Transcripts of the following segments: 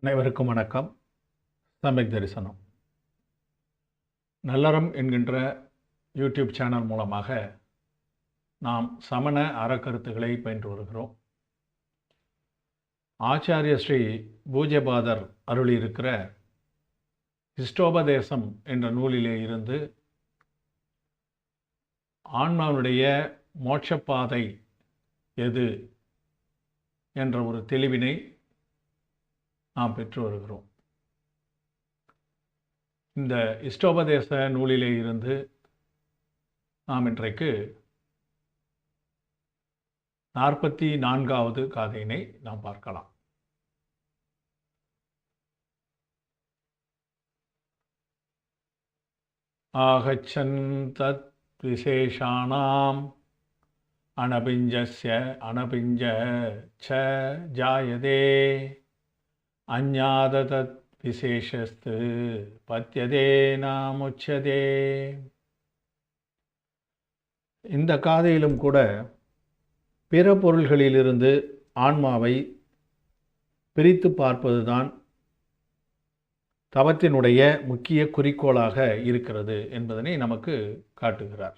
அனைவருக்கும் வணக்கம். சமயக் தரிசனம் நல்லறம் என்கின்ற யூடியூப் சேனல் மூலமாக நாம் சமண அறக்கருத்துக்களை பயின்று வருகிறோம். ஆச்சாரிய ஸ்ரீ பூஜ்யபாதர் அருளியிருக்கிற இஷ்டோபதேசம் என்ற நூலிலே இருந்து ஆன்மாவுடைய மோட்சப்பாதை எது என்ற ஒரு தெளிவினை நாம் பெற்று வருகிறோம். இந்த இஷ்டோபதேச நூலிலே இருந்து நாம் இன்றைக்கு 44வது காதையினை நாம் பார்க்கலாம். ஆகச்சன் தத் விசேஷானாம் அனபிஞ்சஸ்ய அனபிஞ்ச ச ஜாயதே அஞ்ஞாததத் விசேஷஸ்து பத்யதே நாமுச்சதே. இந்த காதையிலும் கூட பிற பொருள்களிலிருந்து ஆன்மாவை பிரித்து பார்ப்பதுதான் தவத்தினுடைய முக்கிய குறிக்கோளாக இருக்கிறது என்பதனை நமக்கு காட்டுகிறார்.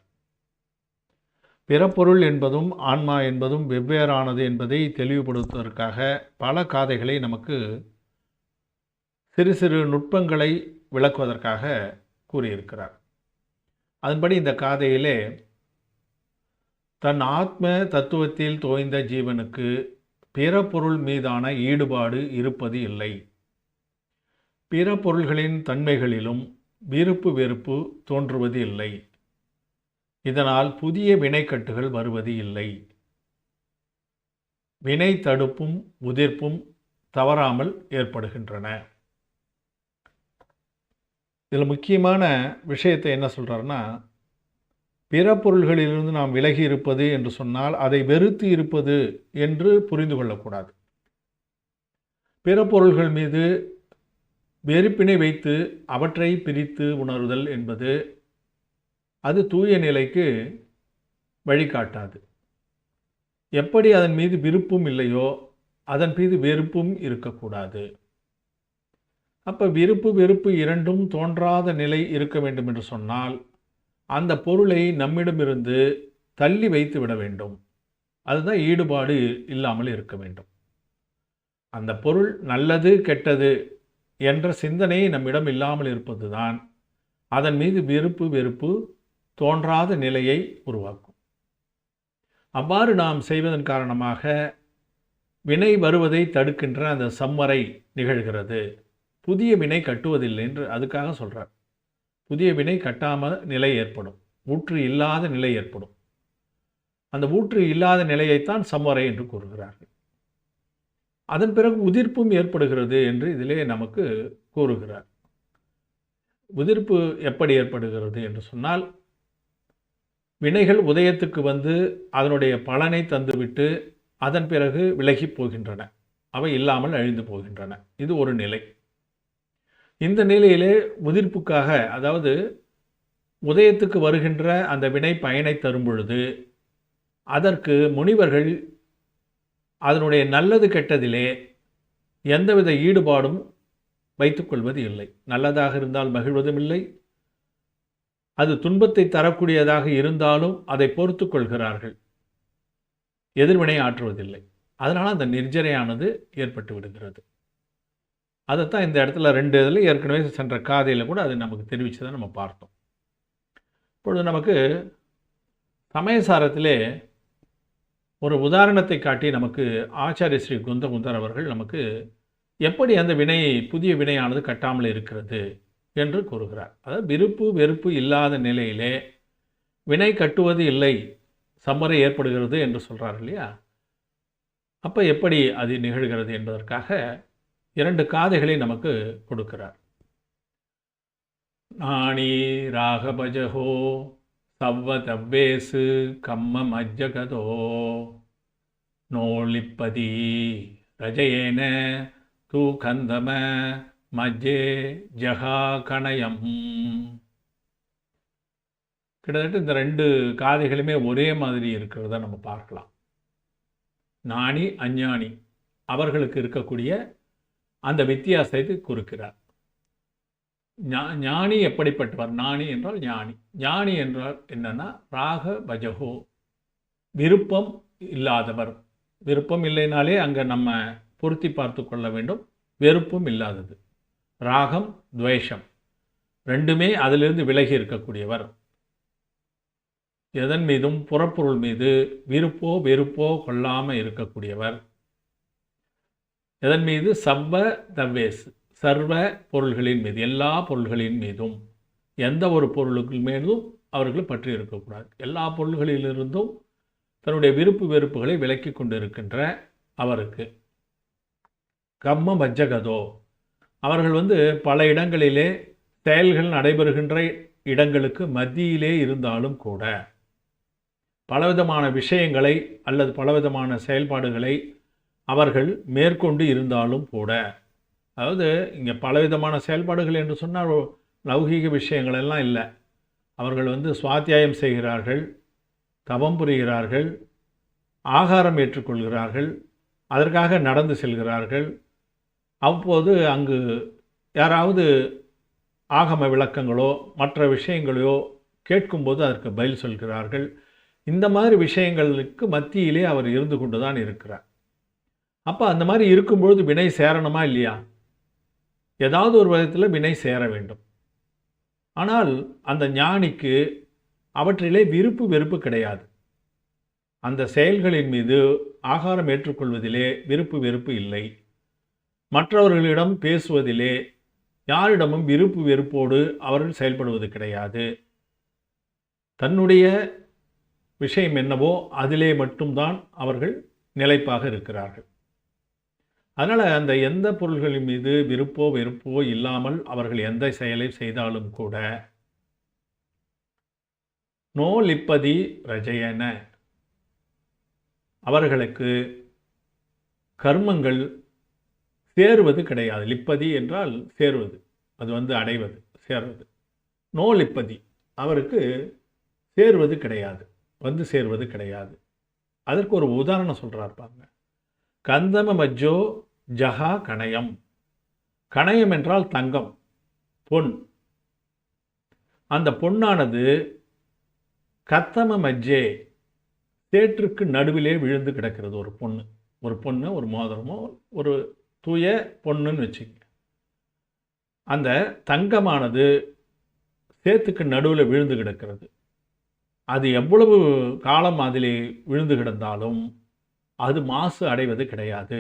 பிறப்பொருள் என்பதும் ஆன்மா என்பதும் வெவ்வேறானது என்பதை தெளிவுபடுத்துவதற்காக பல காதைகளை நமக்கு சிறு சிறு நுட்பங்களை விளக்குவதற்காக கூறியிருக்கிறார். அதன்படி இந்த காதையிலே தன் ஆத்ம தத்துவத்தில் தோய்ந்த ஜீவனுக்கு பிற பொருள் மீதான ஈடுபாடு இருப்பது இல்லை. பிற பொருள்களின் தன்மைகளிலும் விருப்பு வெறுப்பு தோன்றுவது இல்லை. இதனால் புதிய வினைக்கட்டுகள் வருவது இல்லை. வினை தடுப்பும் உதிர்ப்பும் தவறாமல் ஏற்படுகின்றன. இதில் முக்கியமான விஷயத்தை என்ன சொல்கிறாருன்னா, பிற பொருள்களிலிருந்து நாம் விலகி இருப்பது என்று சொன்னால் அதை வெறுத்து இருப்பது என்று புரிந்து கொள்ளக்கூடாது. பிற பொருள்கள் மீது வெறுப்பினை வைத்து அவற்றை பிரித்து உணர்தல் என்பது அது தூய நிலைக்கு வழிகாட்டாது. எப்படி அதன் மீது விருப்பும் இல்லையோ அதன் மீது வெறுப்பும் இருக்கக்கூடாது. அப்போ விருப்பு வெறுப்பு இரண்டும் தோன்றாத நிலை இருக்க வேண்டும் என்று சொன்னால் அந்த பொருளை நம்மிடமிருந்து தள்ளி வைத்து விட வேண்டும். அதுதான் ஈடுபாடு இல்லாமல் இருக்க வேண்டும். அந்த பொருள் நல்லது கெட்டது என்ற சிந்தனை நம்மிடம் இல்லாமல் இருப்பது தான் அதன் மீது விருப்பு வெறுப்பு தோன்றாத நிலையை உருவாக்கும். அவ்வாறு நாம் செய்வதன் காரணமாக வினை வருவதை தடுக்கின்ற அந்த சம்மறை நிகழ்கிறது. புதிய வினை கட்டுவதில்லை என்று அதுக்காக சொல்கிறார். புதிய வினை கட்டாமல் நிலை ஏற்படும், ஊற்று இல்லாத நிலை ஏற்படும். அந்த ஊற்று இல்லாத நிலையைத்தான் சம்மறை என்று கூறுகிறார்கள். அதன் பிறகு உதிர்ப்பும் ஏற்படுகிறது என்று இதிலே நமக்கு கூறுகிறார். உதிர்ப்பு எப்படி ஏற்படுகிறது என்று சொன்னால், வினைகள் உதயத்துக்கு வந்து அதனுடைய பலனை தந்துவிட்டு அதன் பிறகு விலகி போகின்றன. அவை இல்லாமல் அழிந்து போகின்றன. இது ஒரு நிலை. இந்த நிலையிலே உதிர்ப்புக்காக, அதாவது உதயத்துக்கு வருகின்ற அந்த வினை பயனை தரும் பொழுது அதற்கு முனிவர்கள் அதனுடைய நல்லது கெட்டதிலே எந்தவித ஈடுபாடும் வைத்துக்கொள்வது இல்லை. நல்லதாக இருந்தால் மகிழ்வதும் இல்லை, அது துன்பத்தை தரக்கூடியதாக இருந்தாலும் அதை பொறுத்து கொள்கிறார்கள், எதிர்வினை ஆற்றுவதில்லை. அதனால் அந்த நிர்ஜரையானது ஏற்பட்டு விடுகிறது. அதைத்தான் இந்த இடத்துல 2 இதில் ஏற்கனவே சென்ற காதையில் கூட அது நமக்கு தெரிவித்ததை நம்ம பார்த்தோம். இப்பொழுது நமக்கு சமயசாரத்திலே ஒரு உதாரணத்தை காட்டி நமக்கு ஆச்சாரிய ஸ்ரீ குந்தகுந்தர் அவர்கள் நமக்கு எப்படி அந்த வினை, புதிய வினையானது கட்டாமல் இருக்கிறது என்று கூறுகிறார். அதாவது விருப்பு வெறுப்பு இல்லாத நிலையிலே வினை கட்டுவது இல்லை, சம்மறை ஏற்படுகிறது என்று சொல்கிறார் இல்லையா? அப்போ எப்படி அது நிகழ்கிறது என்பதற்காக 2 காதைகளை நமக்கு கொடுக்கிறார். நாணி ராகபஜகோ சவ்வ தவ்வேசு கம்ம மஜ்ஜகதோ நோலிப்பதி ரஜயேன தூ கந்தம மஜ்ஜே ஜகா கணயம். கிட்டத்தட்ட இந்த 2 காதைகளுமே ஒரே மாதிரி இருக்கிறத நம்ம பார்க்கலாம். ஞானி அஞ்ஞானி அவர்களுக்கு இருக்கக்கூடிய அந்த வித்தியாசத்தை குறிக்கிறார். ஞானி எப்படிப்பட்டவர்? ஞானி என்றால் ஞானி. ஞானி என்றால் என்னன்னா ராக பஜகோ, விருப்பம் இல்லாதவர். விருப்பம் இல்லைனாலே அங்கே நம்ம பொருத்தி பார்த்து கொள்ள வேண்டும். வெறுப்பும் இல்லாதது. ராகம் துவேஷம் ரெண்டுமே அதிலிருந்து விலகி இருக்கக்கூடியவர். எதன் மீதும் புறப்பொருள் மீது விருப்போ வெறுப்போ கொள்ளாமல் இருக்கக்கூடியவர். எதன் மீது? சவ்வ தவ்வேஸ், சர்வ பொருள்களின் மீது, எல்லா பொருள்களின் மீதும். எந்த ஒரு பொருளுக்கு மீதும் அவர்கள் பற்றி இருக்கக்கூடாது. எல்லா பொருள்களிலிருந்தும் தன்னுடைய விருப்பு வெறுப்புகளை விலக்கி கொண்டு இருக்கின்ற அவருக்கு கம்ம மஜ்ஜகதோ, அவர்கள் பல இடங்களிலே செயல்கள் நடைபெறுகின்ற இடங்களுக்கு மத்தியிலே இருந்தாலும் கூட பலவிதமான விஷயங்களை அல்லது பலவிதமான செயல்பாடுகளை அவர்கள் மேற்கொண்டு இருந்தாலும் கூட, அதாவது இங்கே பலவிதமான செயல்பாடுகள் என்று சொன்னால் லௌகீக விஷயங்கள் எல்லாம் இல்லை. அவர்கள் சுவாத்தியாயம் செய்கிறார்கள், தவம் புரிகிறார்கள், ஆகாரம் ஏற்றுக்கொள்கிறார்கள், அதற்காக நடந்து செல்கிறார்கள். அப்போது அங்கு யாராவது ஆகம விளக்கங்களோ மற்ற விஷயங்களையோ கேட்கும்போது அதற்கு பதில் சொல்கிறார்கள். இந்த மாதிரி விஷயங்களுக்கு மத்தியிலே அவர் இருந்து கொண்டு தான் இருக்கிறார். அப்போ அந்த மாதிரி இருக்கும்பொழுது வினை சேரணுமா இல்லையா? ஏதாவது ஒரு விதத்தில் வினை சேர வேண்டும். ஆனால் அந்த ஞானிக்கு அவற்றிலே விருப்பு வெறுப்பு கிடையாது. அந்த செயல்களின் மீது ஆகாரம் ஏற்றுக்கொள்வதிலே விருப்பு வெறுப்பு இல்லை. மற்றவர்களிடம் பேசுவதிலே யாரிடமும் விருப்பு வெறுப்போடு அவர்கள் செயல்படுவது கிடையாது. தன்னுடைய விஷயம் என்னவோ அதிலே மட்டும்தான் அவர்கள் நிலைப்பாக இருக்கிறார்கள். அதனால் அந்த எந்த பொருள்களின் மீது விருப்போ வெறுப்போ இல்லாமல் அவர்கள் எந்த செயலை செய்தாலும் கூட நோ லிப்பதி ரஜயன, அவர்களுக்கு கர்மங்கள் சேருவது கிடையாது. லிப்பதி என்றால் சேருவது, அது அடைவது, சேர்வது. நோ லிப்பதி, அவருக்கு சேருவது கிடையாது, சேர்வது கிடையாது. அதற்கு ஒரு உதாரணம் சொல்கிறார் பாருங்க. கந்தம மஜ்ஜோ ஜஹா கணயம். கணயம் என்றால் தங்கம், பொன். அந்த பொன்னானது கத்தம மஜ்ஜே, சேற்றுக்கு நடுவிலே விழுந்து கிடக்கிறது. ஒரு பொண்ணு ஒரு மோதிரமோ ஒரு தூய பொண்ணுன்னு வச்சுக்க. அந்த தங்கமானது சேத்துக்கு நடுவில் விழுந்து கிடக்கிறது. அது எவ்வளவு காலம் அதிலே விழுந்து கிடந்தாலும் அது மாசு அடைவது கிடையாது.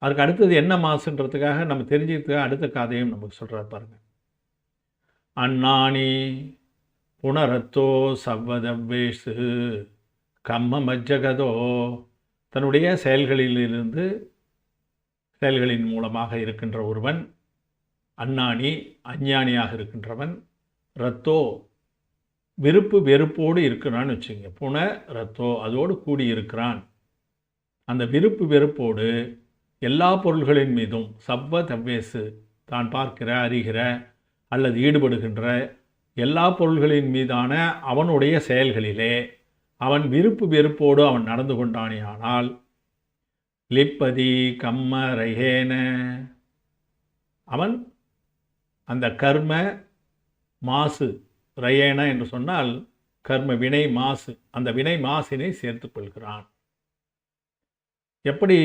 அதுக்கு அடுத்தது என்ன மாசுன்றதுக்காக நம்ம தெரிஞ்சுக்கிறதுக்காக அடுத்த கதையும் நமக்கு சொல்கிறார் பாருங்க. அண்ணாணி புனரத்தோ சவ்வதவ்வேசு கம்ம மஜ்ஜகதோ, தன்னுடைய செயல்களின் மூலமாக இருக்கின்ற ஒருவன் அண்ணாணி, அஞ்ஞானியாக இருக்கின்றவன், ரத்தோ விருப்பு வெறுப்போடு இருக்கிறான்னு வச்சுங்க. புன ரத்தோ, அதோடு கூடி இருக்கிறான். அந்த விருப்பு வெறுப்போடு எல்லா பொருள்களின் மீதும் சவ்வ தவ்வேசு, தான் பார்க்கிற அறிகிற அல்லது ஈடுபடுகின்ற எல்லா பொருள்களின் மீதான அவனுடைய செயல்களிலே அவன் விருப்பு வெறுப்போடு அவன் நடந்து கொண்டானேயானால் லிப்பதி கம்ம ரஹேன, அவன் அந்த கர்ம மாசு, ரயேன என்று சொன்னால் கர்ம வினை மாசு, அந்த வினை மாசினை சேர்த்து கொள்கிறான். எப்படி?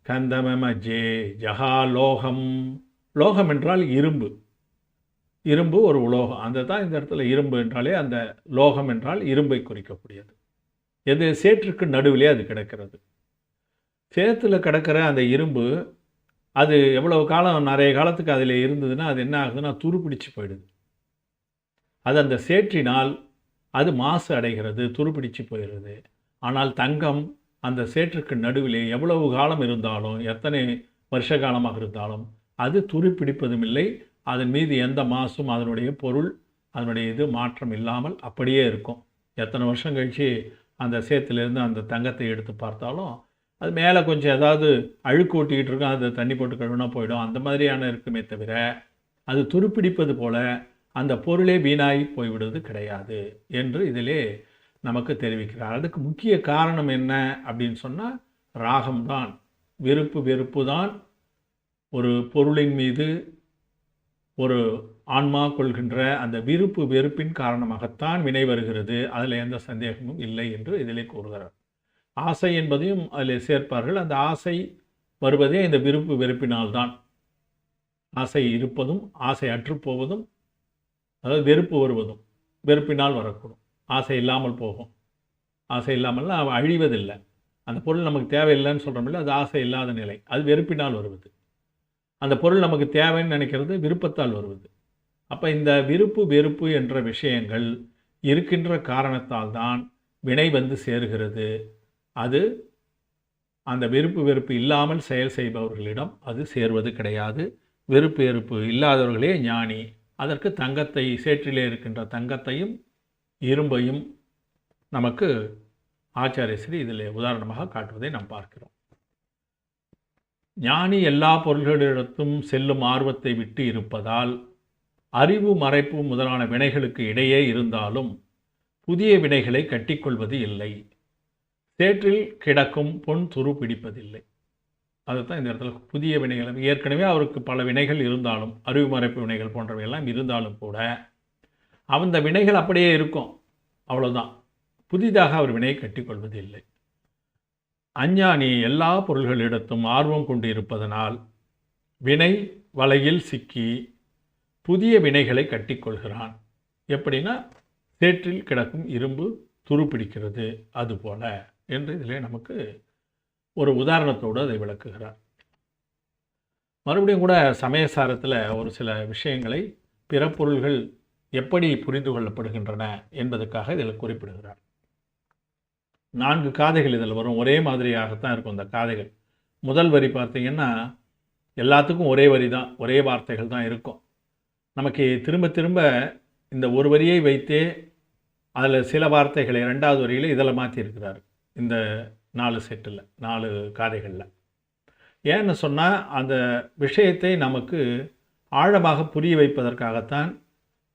கந்தமஜே ஜஹா லோகம். லோகம் என்றால் இரும்பு. இரும்பு ஒரு உலோகம். அந்த தான் இந்த இடத்துல இரும்பு என்றாலே அந்த லோகம் என்றால் இரும்பை குறிக்கக்கூடியது. எது? சேற்றுக்கு நடுவிலே அது கிடக்கிறது. சேத்துல கிடக்கிற அந்த இரும்பு அது எவ்வளவு காலம், நிறைய காலத்துக்கு அதில் இருந்ததுன்னா அது என்ன ஆகுதுன்னா துருப்பிடிச்சு போயிடுது. அது அந்த சேற்றினால் அது மாசு அடைகிறது, துருப்பிடிச்சு போயிடுது. ஆனால் தங்கம் அந்த சேற்றுக்கு நடுவிலே எவ்வளவு காலம் இருந்தாலும், எத்தனை வருஷ காலமாக இருந்தாலும் அது துருப்பிடிப்பதும் இல்லை. அதன் மீது எந்த மாசும், அதனுடைய பொருள், அதனுடைய இது மாற்றம் இல்லாமல் அப்படியே இருக்கும். எத்தனை வருஷம் கழித்து அந்த சேத்துலேருந்து அந்த தங்கத்தை எடுத்து பார்த்தாலும் அது மேலே கொஞ்சம் ஏதாவது அழுக்கு ஓட்டிக்கிட்டு இருக்கும், அதை தண்ணி போட்டு கழுவுனா போயிடும், அந்த மாதிரியான இருக்குமே தவிர அது துருப்பிடிப்பது போல அந்த பொருளே வீணாகி போய்விடுவது கிடையாது என்று இதிலே நமக்கு தெரிவிக்கிறார். அதுக்கு முக்கிய காரணம் என்ன அப்படின்னு சொன்னால் ராகம்தான். விருப்பு வெறுப்பு தான் ஒரு பொருளின் மீது ஒரு ஆன்மா கொள்கின்ற அந்த விருப்பு வெறுப்பின் காரணமாகத்தான் வினை வருகிறது. அதில் எந்த சந்தேகமும் இல்லை என்று இதிலே கூறுகிறார். ஆசை என்பதையும் அதில் சேர்ப்பார்கள். அந்த ஆசை வருவதே இந்த விருப்பு வெறுப்பினால்தான். ஆசை இருப்பதும் ஆசை அற்றுப்போவதும், அதாவது வெறுப்பு வருவதும் வெறுப்பினால் வரக்கூடும். ஆசை இல்லாமல் போகும். ஆசை இல்லாமல்னா அழிவதில்லை. அந்த பொருள் நமக்கு தேவையில்லைன்னு சொல்கிறோமில்ல, அது ஆசை இல்லாத நிலை. அது வெறுப்பினால் வருவது. அந்த பொருள் நமக்கு தேவைன்னு நினைக்கிறது விருப்பத்தால் வருவது. அப்போ இந்த விருப்பு வெறுப்பு என்ற விஷயங்கள் இருக்கின்ற காரணத்தால் தான் வினை வந்து சேருகிறது. அது அந்த விருப்பு வெறுப்பு இல்லாமல் செயல் செய்பவர்களிடம் அது சேர்வது கிடையாது. வெறுப்பு வெறுப்பு இல்லாதவர்களே ஞானி. அதற்கு தங்கத்தை, சேற்றிலே இருக்கின்ற தங்கத்தையும் இரும்பையும் நமக்கு ஆச்சாரியஸ்ரீ இதில் உதாரணமாக காட்டுவதை நாம் பார்க்கிறோம். ஞானி எல்லா பொருள்களிடத்தும் செல்லும் ஆர்வத்தை விட்டு இருப்பதால் அறிவு மறைப்பு முதலான வினைகளுக்கு இடையே இருந்தாலும் புதிய வினைகளை கட்டிக்கொள்வது இல்லை. சேற்றில் கிடக்கும் பொன் துரு பிடிப்பதில்லை. அதுதான் இந்த இடத்துல புதிய வினைகள். ஏற்கனவே அவருக்கு பல வினைகள் இருந்தாலும், அறிவு மறைப்பு வினைகள் போன்றவையெல்லாம் இருந்தாலும் கூட அந்த வினைகள் அப்படியே இருக்கும், அவ்வளோதான். புதிதாக அவர் வினையை கட்டிக்கொள்வது இல்லை. அஞ்ஞானி எல்லா பொருள்களிடத்தும் ஆர்வம் கொண்டு இருப்பதனால் வினை வலையில் சிக்கி புதிய வினைகளை கட்டிக்கொள்கிறான். எப்படின்னா, சேற்றில் கிடக்கும் இரும்பு துருப்பிடிக்கிறது அதுபோல என்று இதிலே நமக்கு ஒரு உதாரணத்தோடு அதை விளக்குகிறார். மறுபடியும் கூட சமயசாரத்தில் ஒரு சில விஷயங்களை பிற பொருள்கள் எப்படி புரிந்து கொள்ளப்படுகின்றன என்பதற்காக இதில் குறிப்பிடுகிறார். 4 காதைகள் இதில் வரும். ஒரே மாதிரியாகத்தான் இருக்கும் இந்த காதைகள். முதல் வரி பார்த்தீங்கன்னா எல்லாத்துக்கும் ஒரே வரி தான், ஒரே வார்த்தைகள் தான் இருக்கும். நமக்கு திரும்ப திரும்ப இந்த ஒரு வரியை வைத்தே அதில் சில வார்த்தைகளை 2வது வரியில் இதில் மாற்றியிருக்கிறார். இந்த 4 செட்டில் 4 காதைகளில். ஏன்னு சொன்னால் அந்த விஷயத்தை நமக்கு ஆழமாக புரிய வைப்பதற்காகத்தான்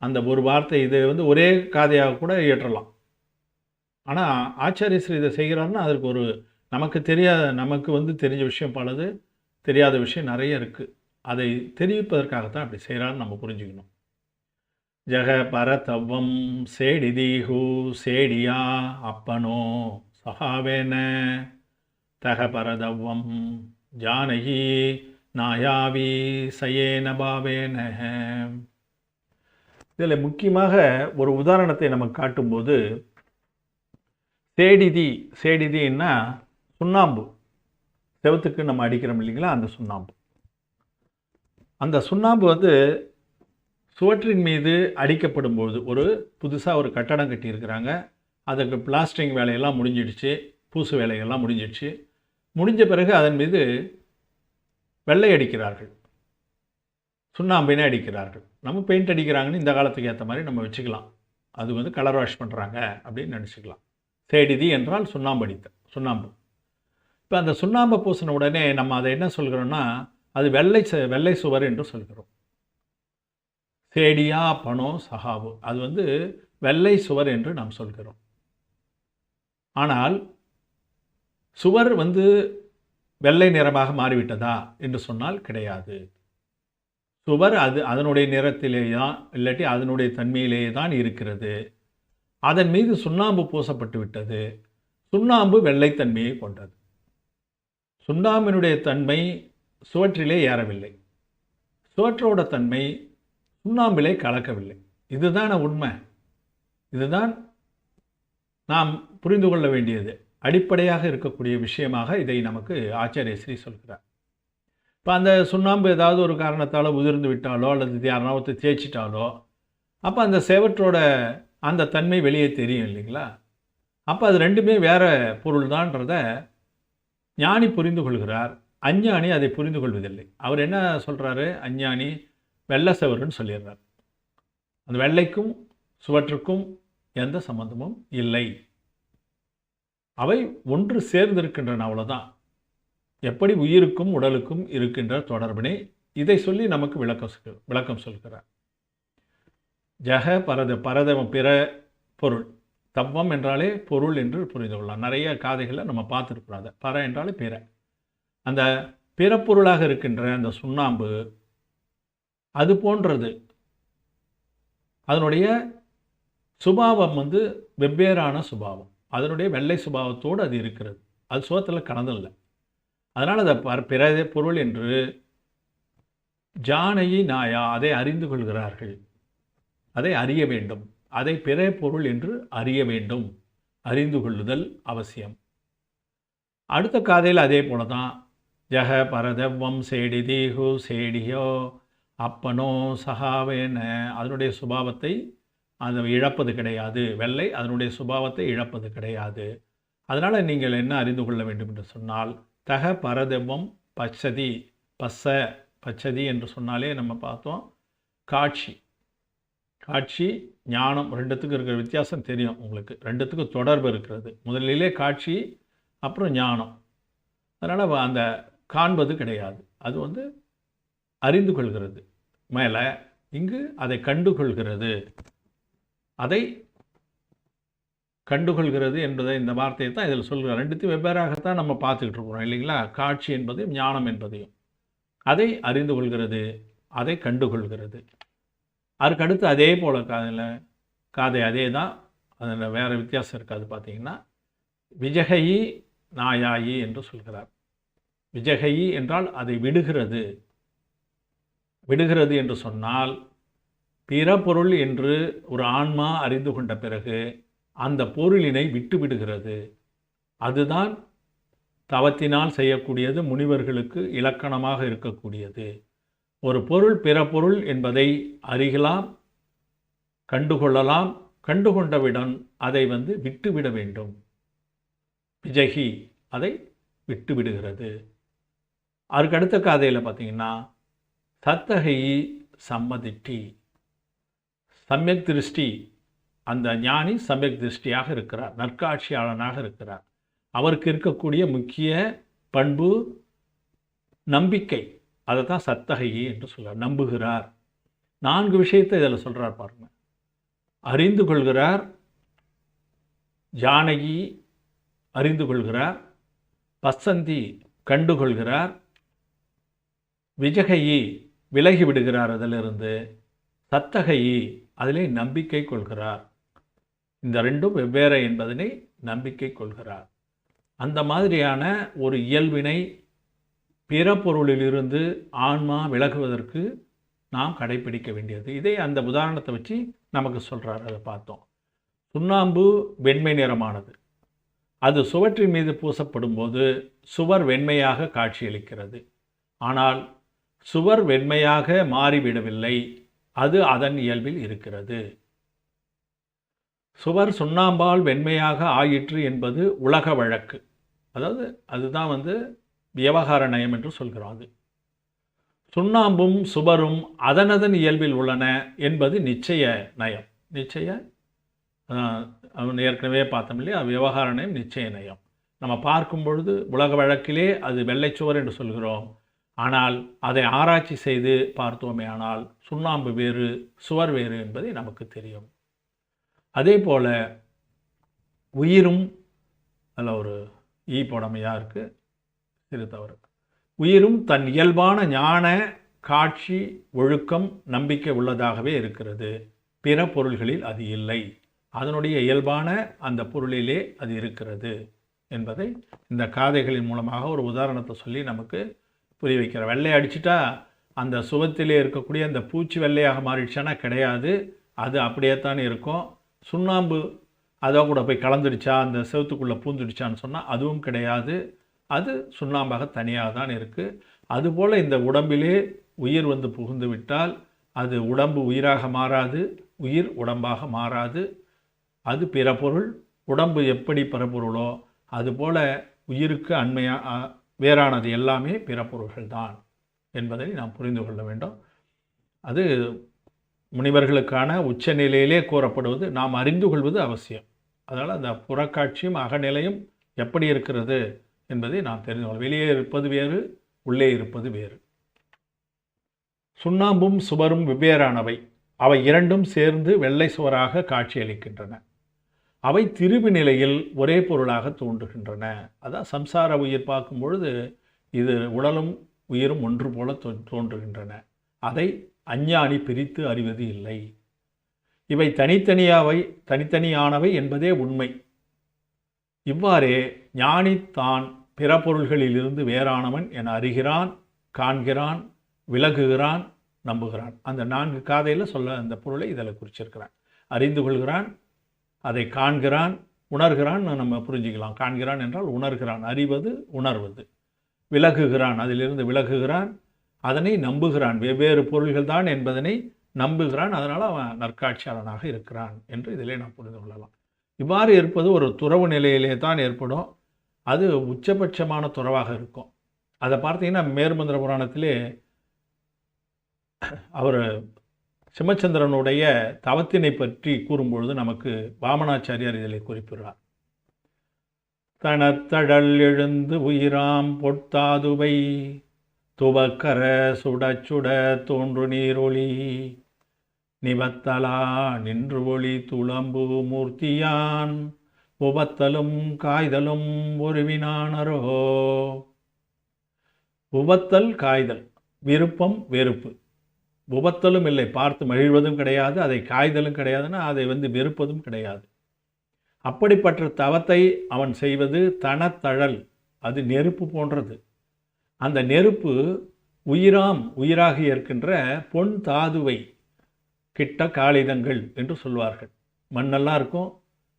அந்த ஒரு வார்த்தை. இது வந்து ஒரே காதையாக கூட இயற்றலாம். ஆனால் ஆச்சாரியஸ்ரீ இதை செய்கிறாருன்னா அதற்கு ஒரு நமக்கு வந்து தெரிஞ்ச விஷயம் பலது, தெரியாத விஷயம் நிறைய இருக்குது. அதை தெரிவிப்பதற்காகத்தான் அப்படி செய்கிறான்னு நம்ம புரிஞ்சுக்கணும். ஜெக பரதவம் சேடிதீஹு சேடியா அப்பனோ சகாவேன தக பரதவம் ஜானகி நாயாவி சயேன பாவேன. இதில் முக்கியமாக ஒரு உதாரணத்தை நமக்கு காட்டும்போது, சேடிதின்னா சுண்ணாம்பு, செவத்துக்கு நம்ம அடிக்கிறோம் இல்லைங்களா, அந்த சுண்ணாம்பு. அந்த சுண்ணாம்பு வந்து சுவற்றின் மீது அடிக்கப்படும்போது, ஒரு புதுசாக ஒரு கட்டடம் கட்டியிருக்கிறாங்க, அதுக்கு பிளாஸ்டரிங் வேலையெல்லாம் முடிஞ்சிடுச்சு, பூசு வேலையெல்லாம் முடிஞ்சிடுச்சு. முடிஞ்ச பிறகு அதன் மீது வெள்ளை அடிக்கிறார்கள், சுண்ணாம்பினை அடிக்கிறார்கள். நம்ம பெயிண்ட் அடிக்கிறாங்கன்னு இந்த காலத்துக்கு ஏற்ற மாதிரி நம்ம வச்சுக்கலாம். அது வந்து கலர் வாஷ் பண்ணுறாங்க அப்படின்னு நினச்சிக்கலாம். சேடிதி என்றால் சுண்ணாம்பு. இப்போ அந்த சுண்ணாம்பை பூசின உடனே நம்ம அதை என்ன சொல்கிறோன்னா, அது வெள்ளை சுவர் என்று சொல்கிறோம். சேடியா பனோ சகாவு, அது வந்து வெள்ளை சுவர் என்று நாம் சொல்கிறோம். ஆனால் சுவர் வந்து வெள்ளை நிறமாக மாறிவிட்டதா என்று சொன்னால் கிடையாது. சுவர் அது அதனுடைய நிறத்திலேயே தான், இல்லாட்டி அதனுடைய தன்மையிலேயே தான் இருக்கிறது. அதன் மீது சுண்ணாம்பு பூசப்பட்டு விட்டது. சுண்ணாம்பு வெள்ளைத்தன்மையை கொண்டது. சுண்ணாம்பினுடைய தன்மை சுவற்றிலே ஏறவில்லை, சுவற்றோட தன்மை சுண்ணாம்பிலே கலக்கவில்லை. இதுதான் உண்மை. இதுதான் நாம் புரிந்து கொள்ள வேண்டியது, அடிப்படையாக இருக்கக்கூடிய விஷயமாக இதை நமக்கு ஆச்சாரியஸ்ரீ சொல்கிறார். இப்போ அந்த சுண்ணாம்பு ஏதாவது ஒரு காரணத்தால் உதிர்ந்து விட்டாலோ அல்லது யாராவது தேய்ச்சிட்டாலோ அப்போ அந்த செவற்றோட அந்த தன்மை வெளியே தெரியும் இல்லைங்களா. அப்போ அது ரெண்டுமே வேற பொருள் தான்றத ஞானி புரிந்து கொள்கிறார். அஞ்ஞானி அதை புரிந்து கொள்வதில்லை. அவர் என்ன சொல்கிறாரு, அஞ்ஞானி வெள்ளை செவருன்னு சொல்லிடுறார். அந்த வெள்ளைக்கும் சுவற்றுக்கும் எந்த சம்பந்தமும் இல்லை, அவை ஒன்று சேர்ந்திருக்கின்றன, அவ்வளோதான். எப்படி உயிருக்கும் உடலுக்கும் இருக்கின்ற தொடர்பினை இதை சொல்லி நமக்கு விளக்கம் சொல்கிறார். ஜெக பரதவம் பிற பொருள், தவ்வம் என்றாலே பொருள் என்று புரிந்து கொள்ளலாம். நிறைய காதைகளை நம்ம பார்த்துருக்குறோம். அதை பர என்றாலே பிற, அந்த பிறப்பொருளாக இருக்கின்ற அந்த சுண்ணாம்பு அது போன்றது. அதனுடைய சுபாவம் வெவ்வேறான சுபாவம். அதனுடைய வெள்ளை சுபாவத்தோடு அது இருக்கிறது. அது சுகத்தில் கலந்ததில்லை. அதனால் அதை பிற பொருள் என்று ஜானகி நாயா அதை அறிந்து கொள்கிறார்கள். அதை அறிய வேண்டும். அதை பிற பொருள் என்று அறிய வேண்டும். அறிந்து கொள்ளுதல் அவசியம். அடுத்த காதையில் அதே போல தான் ஜக பரதவம் சேடி தீஹு சேடியோ அப்பனோ சகாவேன அதனுடைய சுபாவத்தை அதை இழப்பது கிடையாது. வெள்ளை அதனுடைய சுபாவத்தை இழப்பது கிடையாது. அதனால் நீங்கள் என்ன அறிந்து கொள்ள வேண்டும் என்று சொன்னால் தக பரதவம் பச்சதி பச்சதி என்று சொன்னாலே நம்ம பார்த்தோம் காட்சி ஞானம் ரெண்டுத்துக்கும் இருக்கிற வித்தியாசம் தெரியும் உங்களுக்கு. ரெண்டுத்துக்கும் தொடர்பு இருக்கிறது. முதலிலே காட்சி, அப்புறம் ஞானம். அதனால் அந்த காண்பது கிடையாது. அது அறிந்து கொள்கிறது. மேலே இங்கு அதை கண்டுகொள்கிறது. அதை கண்டுகொள்கிறது என்பதை இந்த வார்த்தையை தான் இதில் சொல்கிறார். ரெண்டுத்தையும் வெவ்வேறாகத்தான் நம்ம பார்த்துக்கிட்டு இருக்கிறோம் இல்லைங்களா? காட்சி என்பதையும் ஞானம் என்பதையும். அதை அறிந்து கொள்கிறது, அதை கண்டுகொள்கிறது. அதுக்கடுத்து அதே போல் காதை அதே தான், அதில் வேறு வித்தியாசம் இருக்காது. பார்த்தீங்கன்னா விஜகயி நாயாயி என்று சொல்கிறார். விஜகயி என்றால் அதை விடுகிறது. விடுகிறது என்று சொன்னால் பிற பொருள் என்று ஒரு ஆன்மா அறிந்து கொண்ட பிறகு அந்த பொருளினை விட்டு விடுகிறது. அதுதான் தவத்தினால் செய்யக்கூடியது, முனிவர்களுக்கு இலக்கணமாக இருக்கக்கூடியது. ஒரு பொருள் பிற பொருள் என்பதை அறியலாம், கண்டுகொள்ளலாம். கண்டுகொண்டவுடன் அதை விட்டுவிட வேண்டும். விஜகி அதை விட்டு விடுகிறது. அதுக்கு அடுத்த காதையில் பார்த்தீங்கன்னா சத்தகி சம்மதிட்டி சமயக் திருஷ்டி. அந்த ஞானி சமயக் திருஷ்டியாக இருக்கிறார், நற்காட்சியாளனாக இருக்கிறார். அவருக்கு இருக்கக்கூடிய முக்கிய பண்பு நம்பிக்கை. அதை தான் சத்தகி என்று சொல்கிறார். நம்புகிறார். 4 விஷயத்தை இதில் சொல்கிறார் பாருங்க. அறிந்து கொள்கிறார், ஜானகி அறிந்து கொள்கிறார், பசந்தி கண்டுகொள்கிறார், விஜகயி விலகி விடுகிறார் அதிலிருந்து, சத்தகயி அதிலே நம்பிக்கை கொள்கிறார். இந்த ரெண்டும் வெவ்வேறு என்பதனை நம்பிக்கை கொள்கிறார். அந்த மாதிரியான ஒரு இயல்பினை பிற பொருளிலிருந்து ஆன்மா விலகுவதற்கு நாம் கடைப்பிடிக்க வேண்டியது. இதை அந்த உதாரணத்தை வச்சு நமக்கு சொல்கிறார். அதை பார்த்தோம். சுண்ணாம்பு வெண்மை நிறமானது. அது சுவற்றின் மீது பூசப்படும் போது சுவர் வெண்மையாக காட்சியளிக்கிறது. ஆனால் சுவர் வெண்மையாக மாறிவிடவில்லை. அது அதன் இயல்பில் இருக்கிறது. சுவர் சுண்ணாம்பால் வெண்மையாக ஆயிற்று என்பது உலக வழக்கு. அதாவது அதுதான் விவகார நயம் என்று சொல்கிறோம். அது சுண்ணாம்பும் சுவரும் அதனதன் இயல்பில் உள்ளன என்பது நிச்சய நயம். ஏற்கனவே பார்த்தோம் இல்லையா? விவகார நயம், நிச்சய நயம். நம்ம பார்க்கும் பொழுது உலக வழக்கிலே அது வெள்ளைச்சுவர் என்று சொல்கிறோம். ஆனால் அதை ஆராய்ச்சி செய்து பார்த்தோமே ஆனால் சுண்ணாம்பு வேறு, சுவர் வேறு என்பதை நமக்கு தெரியும். அதே போல் உயிரும், அதில் ஒரு ஈ போடாமையாக இருக்குது, சிறு தவறு. உயிரும் தன் இயல்பான ஞான காட்சி ஒழுக்கம் நம்பிக்கை உள்ளதாகவே இருக்கிறது. பிற பொருள்களில் அது இல்லை. அதனுடைய இயல்பான அந்த பொருளிலே அது இருக்கிறது என்பதை இந்த காதைகளின் மூலமாக ஒரு உதாரணத்தை சொல்லி நமக்கு புரிய வைக்கிற. வெள்ளை அடிச்சுட்டா அந்த சுவத்திலே இருக்கக்கூடிய அந்த பூச்சி வெள்ளையாக மாறிடுச்சானா கிடையாது. அது அப்படியே தான் இருக்கும். சுண்ணாம்பு அதை கூட போய் கலந்துடுச்சா, அந்த செவத்துக்குள்ளே பூந்துடுச்சான்னு சொன்னால் அதுவும் கிடையாது. அது சுண்ணாம்பாக தனியாக தான் இருக்குது. அதுபோல் இந்த உடம்பிலே உயிர் புகுந்து விட்டால் அது உடம்பு உயிராக மாறாது, உயிர் உடம்பாக மாறாது. அது பிற பொருள். உடம்பு எப்படி பிறப்பொருளோ அதுபோல் உயிருக்கு வேறானது எல்லாமே பிற பொருள்கள் தான் என்பதை நாம் புரிந்து கொள்ள வேண்டும். அது முனிவர்களுக்கான உச்சநிலையிலே கூறப்படுவது, நாம் அறிந்து கொள்வது அவசியம். அதனால் அந்த புறக்காட்சியும் அகநிலையும் எப்படி இருக்கிறது என்பதை நாம் தெரிந்து கொள்ள. வெளியே இருப்பது வேறு, உள்ளே இருப்பது வேறு. சுண்ணாம்பும் சுவரும் வெவ்வேறானவை. அவை இரண்டும் சேர்ந்து வெள்ளை சுவராக காட்சியளிக்கின்றன. அவை திரிபு நிலையில் ஒரே பொருளாக தோன்றுகின்றன. அதான் சம்சார உயிர் பார்க்கும் பொழுது இது உடலும் உயிரும் ஒன்று போல தோன்றுகின்றன. அதை அஞ்ஞானி பிரித்து அறிவது இல்லை. இவை தனித்தனியானவை என்பதே உண்மை. இவ்வாறே ஞானி தான் பிற பொருள்களிலிருந்து வேறானவன் என அறிகிறான், காண்கிறான், விலகுகிறான், நம்புகிறான். அந்த 4 காதையில் சொல்ல அந்த பொருளை இதில் குறிச்சிருக்கிறான். அறிந்து கொள்கிறான், அதை காண்கிறான், உணர்கிறான். நம்ம புரிஞ்சுக்கலாம். காண்கிறான் என்றால் உணர்கிறான், அறிவது உணர்வது. விலகுகிறான், அதிலிருந்து விலகுகிறான், அதனை நம்புகிறான். வெவ்வேறு பொருள்கள் தான் என்பதனை நம்புகிறான். அதனால் அவன் நற்காட்சியாளனாக இருக்கிறான் என்று இதிலே நாம் புரிந்து கொள்ளலாம். இவ்வாறு இருப்பது ஒரு துறவு நிலையிலே தான் ஏற்படும். அது உச்சபட்சமான துறவாக இருக்கும். அதை பார்த்தீங்கன்னா மேருமந்திர புராணத்திலே அவர் சிம்மச்சந்திரனுடைய தவத்தினை பற்றி கூறும்பொழுது நமக்கு வாமனாச்சாரியார் இதில் குறிப்பிடுறார். தனத்தழல் எழுந்து உயிராம் பொட்டாதுவை துவக்கர சுட சுட தோன்று நீரொளி நிபத்தலா நின்று ஒளி துளம்பு மூர்த்தியான் உபத்தலும் காய்தலும் ஒருவினானரோ. உபத்தல் காய்தல், விருப்பம் வெறுப்பு. உபத்தலும் இல்லை, பார்த்து மகிழ்வதும் கிடையாது, அதை காய்தலும் கிடையாதுன்னா அதை வெறுப்பதும் கிடையாது. அப்படிப்பட்ட தவத்தை அவன் செய்வது தனத்தழல், அது நெருப்பு போன்றது. அந்த நெருப்பு உயிராக இருக்கின்ற பொன் தாதுவை கிட்ட காளிதங்கள் என்று சொல்வார்கள். மண்ணெல்லாம் இருக்கும்,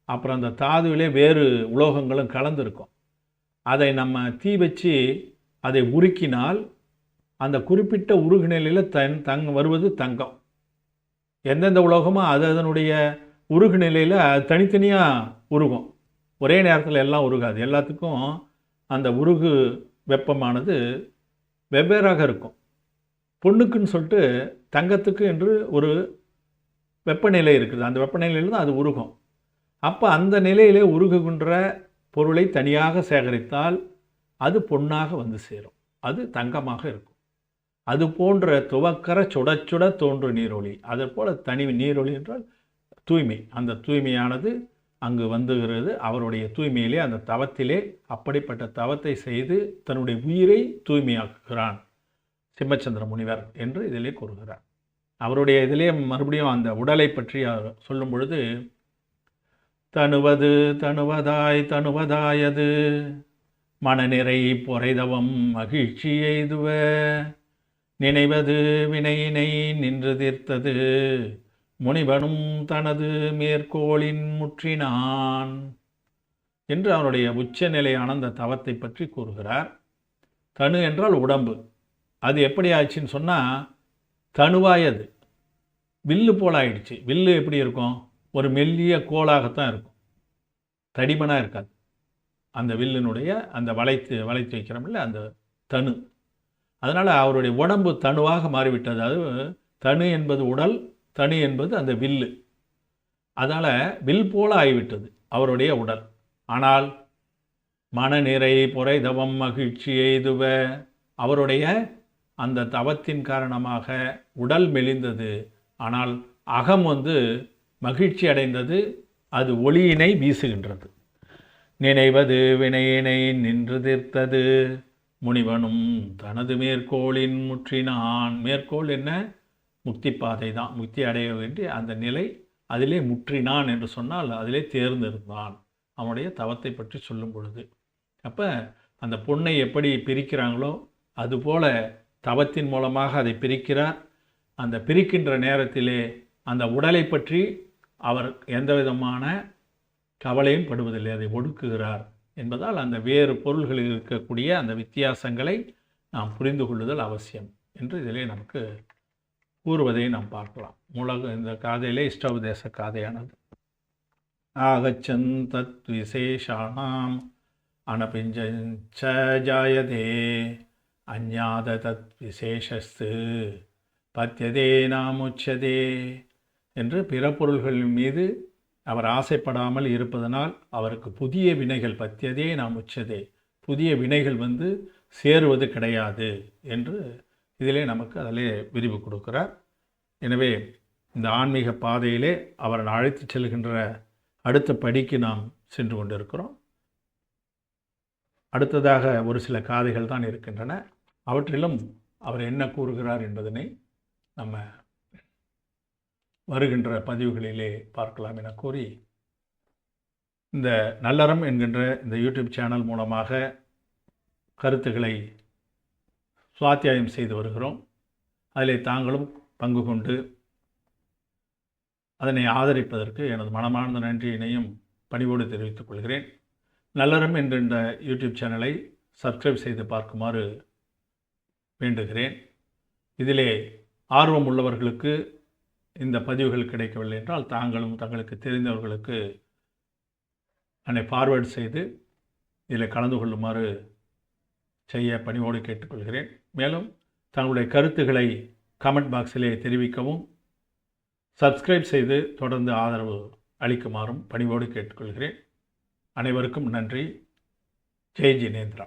அப்புறம் அந்த தாதுவிலே வேறு உலோகங்களும் கலந்துருக்கும். அதை நம்ம தீ வச்சு அதை உருக்கினால் அந்த குறிப்பிட்ட உருகு நிலையில் வருவது தங்கம். எந்தெந்த உலோகமோ அது அதனுடைய உருகு நிலையில் அது தனித்தனியாக உருகும். ஒரே நேரத்தில் எல்லாம் உருகாது. எல்லாத்துக்கும் அந்த உருகு வெப்பமானது வெவ்வேறாக இருக்கும். பொண்ணுக்குன்னு சொல்லிட்டு தங்கத்துக்கு என்று ஒரு வெப்பநிலை இருக்குது. அந்த வெப்பநிலையில் தான் அது உருகும். அப்போ அந்த நிலையிலே உருகுகின்ற பொருளை தனியாக சேகரித்தால் அது பொன்னாக வந்து சேரும், அது தங்கமாக இருக்கும். அது போன்ற துவக்கர சுட சுட தோன்று நீரொளி. அதை போல் தனி நீரொளி என்றால் தூய்மை. அந்த தூய்மையானது அங்கு வந்துகிறது. அவருடைய தூய்மையிலே, அந்த தவத்திலே அப்படிப்பட்ட தவத்தை செய்து தன்னுடைய உயிரை தூய்மையாக்குகிறான் சிம்மச்சந்திர முனிவர் என்று இதிலே கூறுகிறார். அவருடைய இதிலே மறுபடியும் அந்த உடலை பற்றி சொல்லும் பொழுது, தனுவது தனுவதாய் தனுவதாயது மனநிறை பொறைதவம் மகிழ்ச்சி எய்துவ நினைவது வினையினை நின்று தீர்த்தது முனிவனும் தனது மேற்கோளின் முற்றினான் என்று அவருடைய உச்சநிலையான அந்த தவத்தை பற்றி கூறுகிறார். தனு என்றால் உடம்பு. அது எப்படி ஆச்சுன்னு சொன்னால், தனுவாயது வில்லு போல் ஆயிடுச்சு. வில்லு எப்படி இருக்கும்? ஒரு மெல்லிய கோலாகத்தான் இருக்கும், தடிமனாக இருக்காது. அந்த வில்லினுடைய அந்த வளைத்து வைக்கிறோம்ல, அந்த தனு. அதனால் அவருடைய உடம்பு தனுவாக மாறிவிட்டது. அது தனு என்பது உடல், தனு என்பது அந்த வில்லு. அதனால் வில் போல ஆகிவிட்டது அவருடைய உடல். ஆனால் மனநிறை பொறை தவம் மகிழ்ச்சி எய்துவ, அவருடைய அந்த தவத்தின் காரணமாக உடல் மெலிந்தது, ஆனால் அகம் மகிழ்ச்சி அடைந்தது. அது ஒளியினை வீசுகின்றது. நினைவது வினையினை நின்று தீர்த்தது முனிவனும் தனது மேற்கோளின் முற்றினான். மேற்கோள் என்ன? முக்தி பாதை தான். முக்தி அடைய வேண்டிய அந்த நிலை, அதிலே முற்றினான் என்று சொன்னால் அதிலே தேர்ந்திருந்தான் அவனுடைய தவத்தை பற்றி சொல்லும் பொழுது. அப்போ அந்த பொண்ணை எப்படி பிரிக்கிறாங்களோ அதுபோல தவத்தின் மூலமாக அதை பிரிக்கிறார். அந்த பிரிக்கின்ற நேரத்திலே அந்த உடலை பற்றி அவர் எந்த விதமான கவலையும் படுவதில்லை, அதை ஒடுக்குகிறார் என்பதால் அந்த வேறு பொருள்களில் இருக்கக்கூடிய அந்த வித்தியாசங்களை நாம் புரிந்து கொள்ளுதல் அவசியம் என்று இதிலே நமக்கு கூறுவதை நாம் பார்க்கலாம். இந்த காதையிலே இஷ்டோபதேச காதையானது. ஆகச்சந்தத் விசேஷாணாம் அனபிஞ்ச ஜாயதே அஞ்ஞாத தத் விசேஷஸ்து பத்தியதே நாமுச்சதே என்று பிற பொருள்களின் மீது அவர் ஆசைப்படாமல் இருப்பதனால் அவருக்கு புதிய வினைகள், பத்தியதே நாமுச்சதே, புதிய வினைகள் சேருவது கிடையாது என்று இதிலே நமக்கு அதிலே விரிவு கொடுக்கிறார். எனவே இந்த ஆன்மீக பாதையிலே அவர் அழைத்து செல்கின்ற அடுத்த படிக்கு நாம் சென்று கொண்டிருக்கிறோம். அடுத்ததாக ஒரு சில காதைகள் தான் இருக்கின்றன. அவற்றிலும் அவர் என்ன கூறுகிறார் என்பதனை நம்ம வருகின்ற பதிவுகளிலே பார்க்கலாம் என கூறி, இந்த நல்லறம் என்கின்ற இந்த யூடியூப் சேனல் மூலமாக கருத்துக்களை சுவாத்தியாயம் செய்து வருகிறோம். அதிலே தாங்களும் பங்கு கொண்டு அதனை ஆதரிப்பதற்கு எனது மனமார்ந்த நன்றியினையும் பணிவோடு தெரிவித்துக் கொள்கிறேன். நல்லறம் என்கின்ற யூடியூப் சேனலை சப்ஸ்கிரைப் செய்து பார்க்குமாறு வேண்டுகிறேன். இதிலே ஆர்வம் உள்ளவர்களுக்கு இந்த பதிவுகள் கிடைக்கவில்லை என்றால் தாங்களும் தங்களுக்கு தெரிந்தவர்களுக்கு அதனை ஃபார்வேர்ட் செய்து இதில் கலந்து கொள்ளுமாறு செய்ய பணிவோடு கேட்டுக்கொள்கிறேன். மேலும் தங்களுடைய கருத்துக்களை கமெண்ட் பாக்ஸிலே தெரிவிக்கவும், சப்ஸ்கிரைப் செய்து தொடர்ந்து ஆதரவு அளிக்குமாறும் பணிவோடு கேட்டுக்கொள்கிறேன். அனைவருக்கும் நன்றி. ஜெய் ஜினேந்திரா.